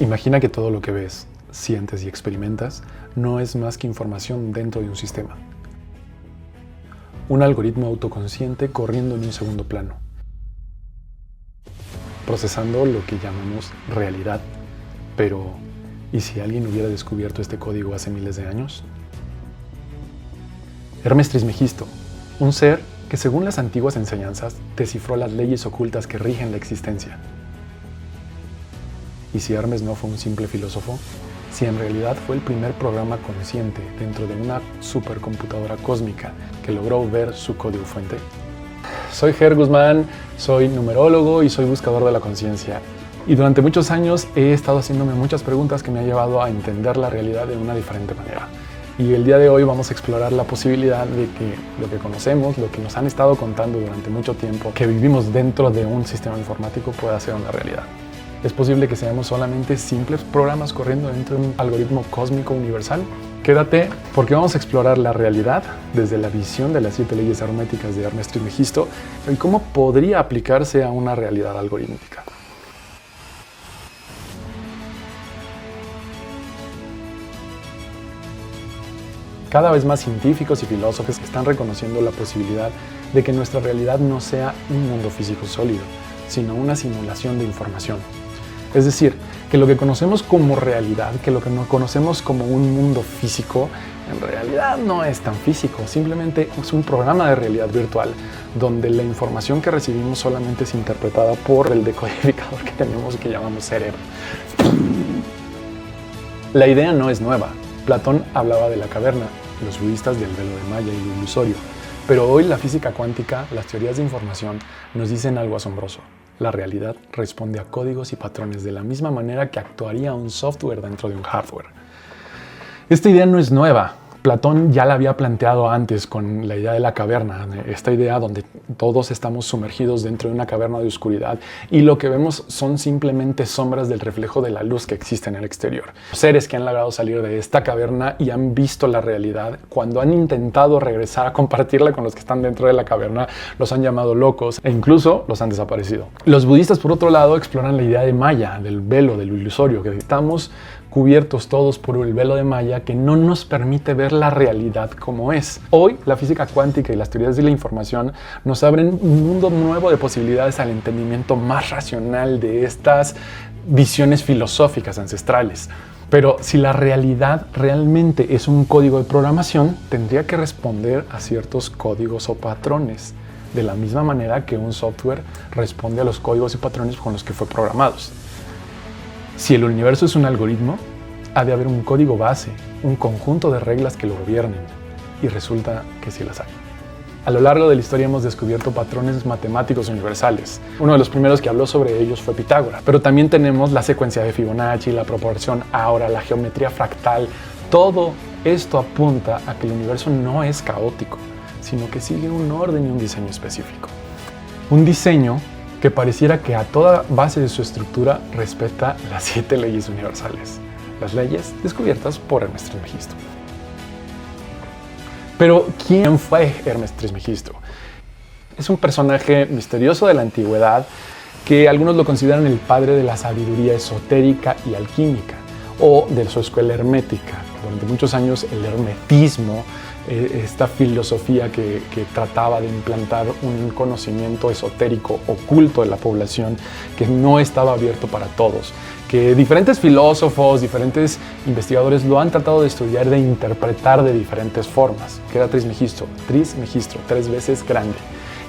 Imagina que todo lo que ves, sientes y experimentas no es más que información dentro de un sistema. Un algoritmo autoconsciente corriendo en un segundo plano, procesando lo que llamamos realidad. Pero, ¿y si alguien hubiera descubierto este código hace miles de años? Hermes Trismegisto, un ser que según las antiguas enseñanzas descifró las leyes ocultas que rigen la existencia. ¿Y si Hermes no fue un simple filósofo? Si en realidad fue el primer programa consciente dentro de una supercomputadora cósmica que logró ver su código fuente. Soy Ger Guzmán, soy numerólogo y soy buscador de la conciencia. Y durante muchos años he estado haciéndome muchas preguntas que me han llevado a entender la realidad de una diferente manera. Y el día de hoy vamos a explorar la posibilidad de que lo que conocemos, lo que nos han estado contando durante mucho tiempo, que vivimos dentro de un sistema informático, pueda ser una realidad. ¿Es posible que seamos solamente simples programas corriendo dentro de un algoritmo cósmico universal? Quédate porque vamos a explorar la realidad desde la visión de las 7 leyes herméticas de Hermes Trismegisto y cómo podría aplicarse a una realidad algorítmica. Cada vez más científicos y filósofos están reconociendo la posibilidad de que nuestra realidad no sea un mundo físico sólido, sino una simulación de información. Es decir, que lo que conocemos como realidad, que lo que no conocemos como un mundo físico, en realidad no es tan físico, simplemente es un programa de realidad virtual donde la información que recibimos solamente es interpretada por el decodificador que tenemos y que llamamos cerebro. La idea no es nueva. Platón hablaba de la caverna, los budistas del velo de Maya y lo ilusorio. Pero hoy la física cuántica, las teorías de información, nos dicen algo asombroso. La realidad responde a códigos y patrones de la misma manera que actuaría un software dentro de un hardware. Esta idea no es nueva. Platón ya la había planteado antes con la idea de la caverna, esta idea donde todos estamos sumergidos dentro de una caverna de oscuridad y lo que vemos son simplemente sombras del reflejo de la luz que existe en el exterior. Seres que han logrado salir de esta caverna y han visto la realidad, cuando han intentado regresar a compartirla con los que están dentro de la caverna, los han llamado locos e incluso los han desaparecido. Los budistas, por otro lado, exploran la idea de Maya, del velo, del ilusorio, que estamos cubiertos todos por el velo de Maya que no nos permite ver la realidad como es. Hoy, la física cuántica y las teorías de la información nos abren un mundo nuevo de posibilidades al entendimiento más racional de estas visiones filosóficas ancestrales. Pero si la realidad realmente es un código de programación, tendría que responder a ciertos códigos o patrones, de la misma manera que un software responde a los códigos y patrones con los que fue programado. Si el universo es un algoritmo, ha de haber un código base, un conjunto de reglas que lo gobiernen, y resulta que sí las hay. A lo largo de la historia hemos descubierto patrones matemáticos universales. Uno de los primeros que habló sobre ellos fue Pitágoras, pero también tenemos la secuencia de Fibonacci, la proporción Áurea, la geometría fractal. Todo esto apunta a que el universo no es caótico, sino que sigue un orden y un diseño específico. Un diseño que pareciera que a toda base de su estructura respeta las 7 leyes universales, las leyes descubiertas por Hermes Trismegisto. Pero, ¿quién fue Hermes Trismegisto? Es un personaje misterioso de la antigüedad que algunos lo consideran el padre de la sabiduría esotérica y alquímica, o de su escuela hermética. Durante muchos años el hermetismo, esta filosofía que trataba de implantar un conocimiento esotérico oculto de la población que no estaba abierto para todos, que diferentes filósofos, diferentes investigadores lo han tratado de estudiar, de interpretar de diferentes formas. Que era Trismegisto, 3 veces grande.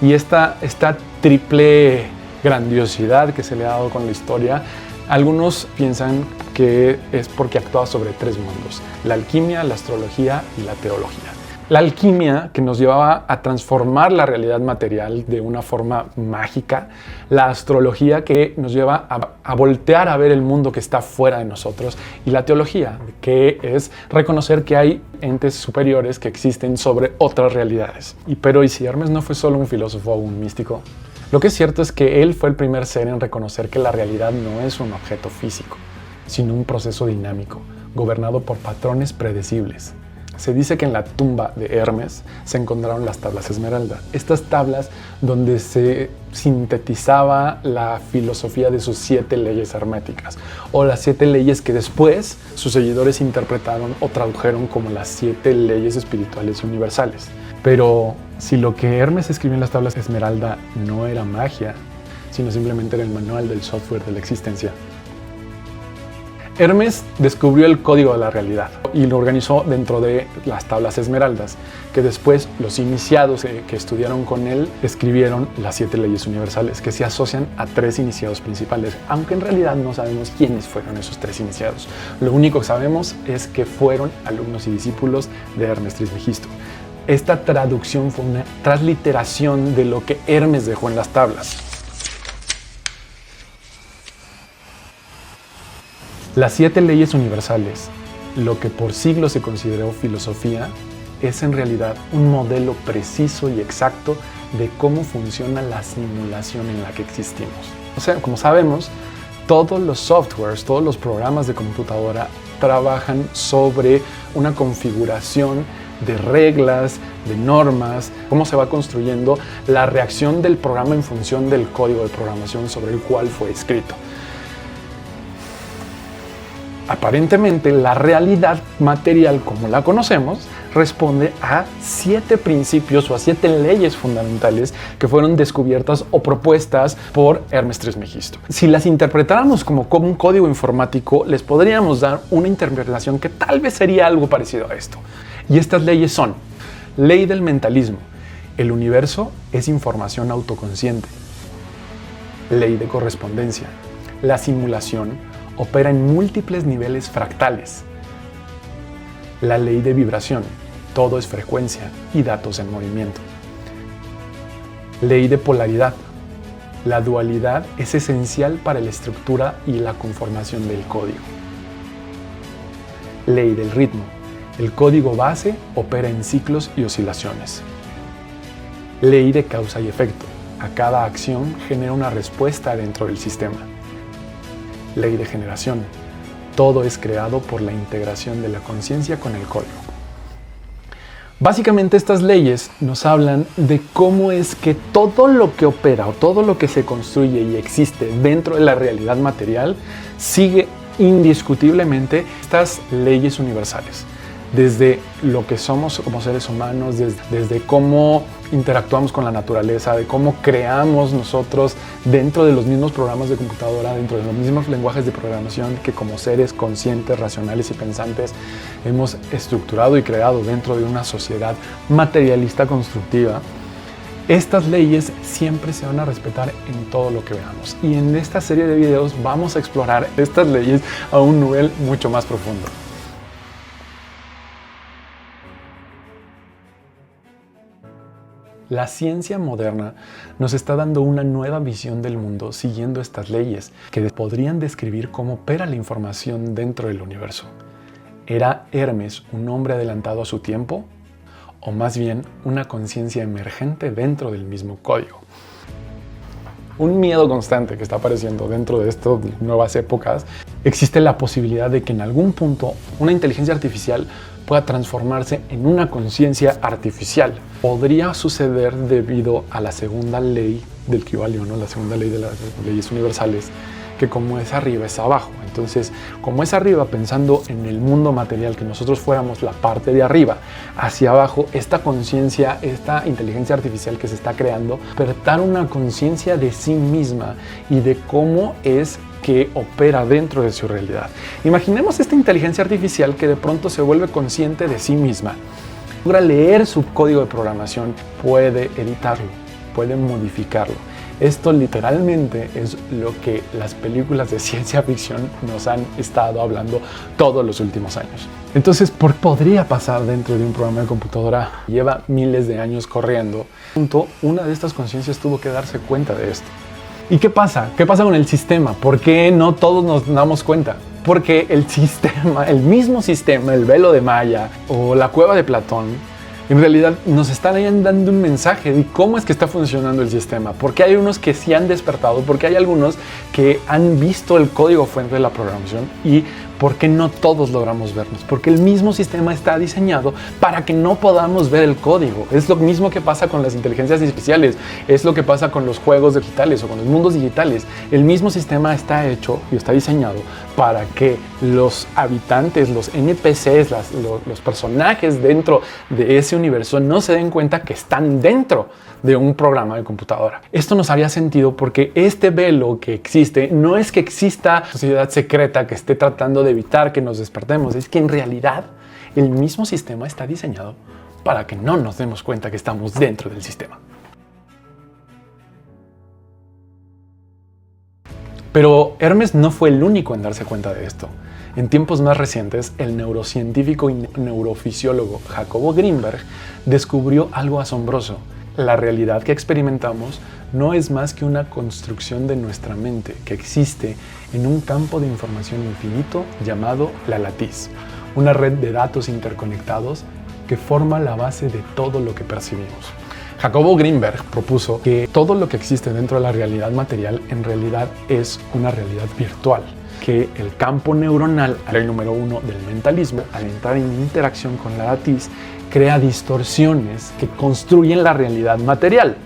Y esta triple grandiosidad que se le ha dado con la historia, algunos piensan que es porque actuaba sobre 3 mundos: la alquimia, la astrología y la teología. La alquimia, que nos llevaba a transformar la realidad material de una forma mágica. La astrología, que nos lleva a voltear a ver el mundo que está fuera de nosotros. Y la teología, que es reconocer que hay entes superiores que existen sobre otras realidades. Pero ¿y si Hermes no fue solo un filósofo o un místico? Lo que es cierto es que él fue el primer ser en reconocer que la realidad no es un objeto físico, sino un proceso dinámico, gobernado por patrones predecibles. Se dice que en la tumba de Hermes se encontraron las tablas Esmeralda. Estas tablas donde se sintetizaba la filosofía de sus 7 leyes herméticas, o las 7 leyes que después sus seguidores interpretaron o tradujeron como las 7 leyes espirituales universales. Pero si lo que Hermes escribió en las tablas Esmeralda no era magia, sino simplemente era el manual del software de la existencia, Hermes descubrió el código de la realidad y lo organizó dentro de las tablas Esmeraldas, que después los iniciados que estudiaron con él escribieron las 7 leyes universales, que se asocian a 3 iniciados principales, aunque en realidad no sabemos quiénes fueron esos 3 iniciados. Lo único que sabemos es que fueron alumnos y discípulos de Hermes Trismegisto. Esta traducción fue una transliteración de lo que Hermes dejó en las tablas. Las 7 leyes universales, lo que por siglos se consideró filosofía, es en realidad un modelo preciso y exacto de cómo funciona la simulación en la que existimos. O sea, como sabemos, todos los softwares, todos los programas de computadora trabajan sobre una configuración de reglas, de normas, cómo se va construyendo la reacción del programa en función del código de programación sobre el cual fue escrito. Aparentemente, la realidad material como la conocemos responde a 7 principios o a 7 leyes fundamentales que fueron descubiertas o propuestas por Hermes Trismegisto. Si las interpretáramos como un código informático, les podríamos dar una interpretación que tal vez sería algo parecido a esto. Y estas leyes son: ley del mentalismo. El universo es información autoconsciente. Ley de correspondencia. La simulación opera en múltiples niveles fractales. La ley de vibración. Todo es frecuencia y datos en movimiento. Ley de polaridad. La dualidad es esencial para la estructura y la conformación del código. Ley del ritmo. El código base opera en ciclos y oscilaciones. Ley de causa y efecto. A cada acción genera una respuesta dentro del sistema. Ley de generación. Todo es creado por la integración de la conciencia con el código. Básicamente, estas leyes nos hablan de cómo es que todo lo que opera o todo lo que se construye y existe dentro de la realidad material sigue indiscutiblemente estas leyes universales. Desde lo que somos como seres humanos, desde cómo interactuamos con la naturaleza, de cómo creamos nosotros dentro de los mismos programas de computadora, dentro de los mismos lenguajes de programación que como seres conscientes, racionales y pensantes hemos estructurado y creado dentro de una sociedad materialista constructiva. Estas leyes siempre se van a respetar en todo lo que veamos. Y en esta serie de videos vamos a explorar estas leyes a un nivel mucho más profundo. La ciencia moderna nos está dando una nueva visión del mundo siguiendo estas leyes que podrían describir cómo opera la información dentro del universo. ¿Era Hermes un hombre adelantado a su tiempo? ¿O más bien una conciencia emergente dentro del mismo código? Un miedo constante que está apareciendo dentro de estas nuevas épocas. Existe la posibilidad de que en algún punto una inteligencia artificial pueda transformarse en una conciencia artificial. Podría suceder debido a la segunda ley del Kybalión, ¿no? La segunda ley de las leyes universales, que como es arriba es abajo. Entonces, como es arriba, pensando en el mundo material, que nosotros fuéramos la parte de arriba, hacia abajo, esta conciencia, esta inteligencia artificial que se está creando, despertar una conciencia de sí misma y de cómo es que opera dentro de su realidad. Imaginemos esta inteligencia artificial que de pronto se vuelve consciente de sí misma. Logra leer su código de programación, puede editarlo, puede modificarlo. Esto literalmente es lo que las películas de ciencia ficción nos han estado hablando todos los últimos años. Entonces, ¿por qué podría pasar dentro de un programa de computadora? Lleva miles de años corriendo. Una de estas conciencias tuvo que darse cuenta de esto. ¿Y qué pasa? ¿Qué pasa con el sistema? ¿Por qué no todos nos damos cuenta? Porque el sistema, el mismo sistema, el velo de Maya o la cueva de Platón, en realidad nos están dando un mensaje de cómo es que está funcionando el sistema. Porque hay unos que sí han despertado, porque hay algunos que han visto el código fuente de la programación y ¿Por qué no todos logramos vernos? Porque el mismo sistema está diseñado para que no podamos ver el código. Es lo mismo que pasa con las inteligencias artificiales, es lo que pasa con los juegos digitales o con los mundos digitales. El mismo sistema está hecho y está diseñado para que los habitantes, los NPCs, los personajes dentro de ese universo no se den cuenta que están dentro de un programa de computadora. Esto nos haría sentido porque este velo que existe no es que exista una sociedad secreta que esté tratando de evitar que nos despertemos, es que en realidad el mismo sistema está diseñado para que no nos demos cuenta que estamos dentro del sistema. Pero Hermes no fue el único en darse cuenta de esto. En tiempos más recientes, el neurocientífico y neurofisiólogo Jacobo Grinberg descubrió algo asombroso. La realidad que experimentamos no es más que una construcción de nuestra mente que existe en un campo de información infinito llamado la latiz, una red de datos interconectados que forma la base de todo lo que percibimos. Jacobo Grinberg propuso que todo lo que existe dentro de la realidad material en realidad es una realidad virtual, que el campo neuronal, el número uno del mentalismo, al entrar en interacción con la latiz, crea distorsiones que construyen la realidad material.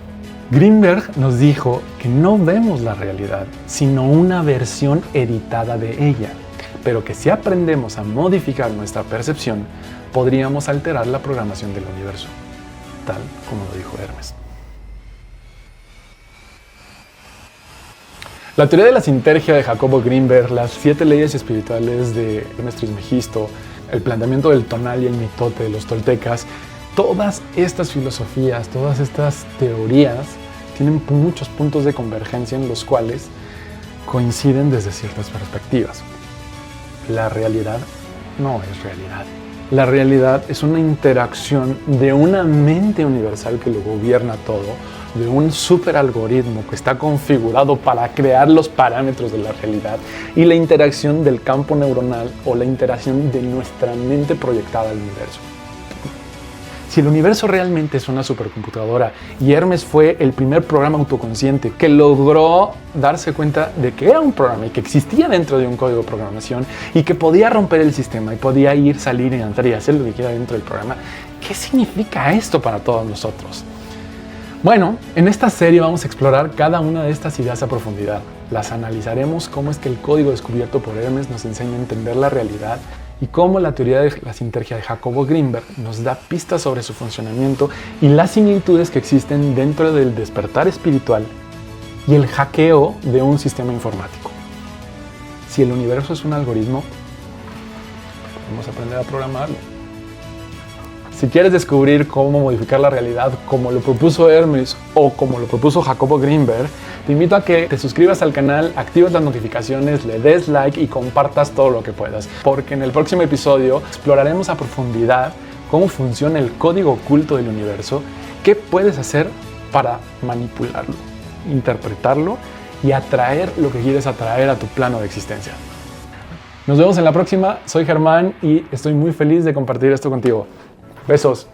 Grinberg nos dijo que no vemos la realidad, sino una versión editada de ella, pero que si aprendemos a modificar nuestra percepción, podríamos alterar la programación del universo, tal como lo dijo Hermes. La teoría de la sinergia de Jacobo Grinberg, las 7 leyes espirituales de Hermes Trismegisto, el planteamiento del tonal y el mitote de los toltecas, todas estas filosofías, todas estas teorías tienen muchos puntos de convergencia en los cuales coinciden desde ciertas perspectivas. La realidad no es realidad. La realidad es una interacción de una mente universal que lo gobierna todo, de un superalgoritmo que está configurado para crear los parámetros de la realidad y la interacción del campo neuronal o la interacción de nuestra mente proyectada al universo. Si el universo realmente es una supercomputadora y Hermes fue el primer programa autoconsciente que logró darse cuenta de que era un programa y que existía dentro de un código de programación y que podía romper el sistema y podía ir, salir y entrar y hacer lo que quiera dentro del programa, ¿qué significa esto para todos nosotros? Bueno, en esta serie vamos a explorar cada una de estas ideas a profundidad. Las analizaremos cómo es que el código descubierto por Hermes nos enseña a entender la realidad y cómo la teoría de la sinergia de Jacobo Grinberg nos da pistas sobre su funcionamiento y las similitudes que existen dentro del despertar espiritual y el hackeo de un sistema informático. Si el universo es un algoritmo, vamos a aprender a programarlo. Si quieres descubrir cómo modificar la realidad como lo propuso Hermes o como lo propuso Jacobo Grinberg, te invito a que te suscribas al canal, actives las notificaciones, le des like y compartas todo lo que puedas. Porque en el próximo episodio exploraremos a profundidad cómo funciona el código oculto del universo, qué puedes hacer para manipularlo, interpretarlo y atraer lo que quieres atraer a tu plano de existencia. Nos vemos en la próxima. Soy Germán y estoy muy feliz de compartir esto contigo. Besos.